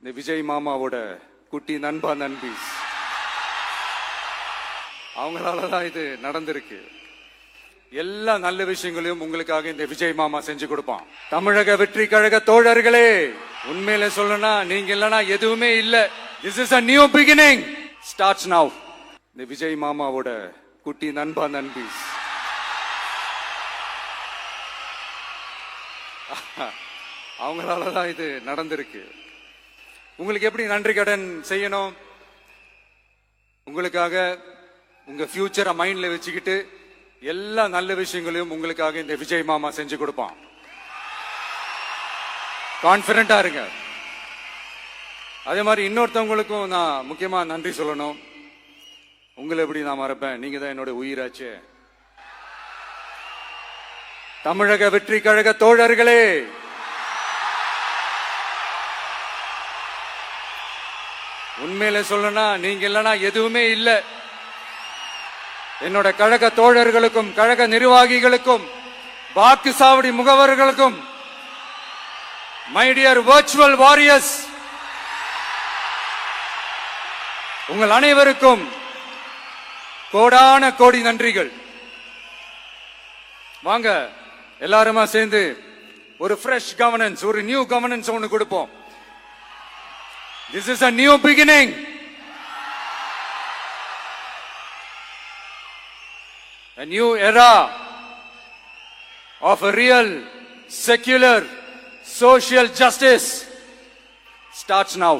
இந்த விஜய் மாமாவோட குட்டி நண்பா நண்பி அவங்களாலதான் இது நடந்திருக்கு. எல்லா நல்ல விஷயங்களையும் உங்களுக்காக இந்த விஜய் மாமா செஞ்சு கொடுப்பான். தமிழக வெற்றி கழக தோழர்களே, உண்மையில சொல்லனா நீங்க இல்லனா எதுவுமே இல்ல. This is a new beginning starts now. இந்த விஜய் மாமாவோட குட்டி நண்பா நண்பி அவங்களாலதான் இது நடந்திருக்கு. உங்களுக்கு எப்படி நன்றி கடன் செய்யணும்? உங்களுக்காக உங்க ஃபியூச்சரை மைண்ட்ல வச்சுக்கிட்டு எல்லா நல்ல விஷயங்களையும் உங்களுக்காக இந்த விஜய் மாமா செஞ்சு கொடுப்பான். கான்பிடண்டா இருங்க. அதே மாதிரி இன்னொருத்தவங்களுக்கும் நான் முக்கியமா நன்றி சொல்லணும். உங்களை எப்படி நான் மறப்பேன்? நீங்க தான் என்னோட உயிராச்சு. தமிழக வெற்றி கழக தோழர்களே, உண்மையில சொல்லனா நீங்க இல்லனா எதுவுமே இல்ல. என்னோட கழக தோழர்களுக்கும் கழக நிர்வாகிகளுக்கும் வாக்கு சாவடி முகவர்களுக்கும் மை டியர் வர்ச்சுவல் வாரியர்ஸ், உங்கள் அனைவருக்கும் கோடான கோடி நன்றிகள். வாங்க எல்லாருமா சேர்ந்து ஒரு ஃப்ரெஷ் கவர்னன்ஸ், ஒரு நியூ கவர்னன்ஸ் ஒன்னு கொடுப்போம். This is a new beginning. A new era of a real, secular, social justice starts now.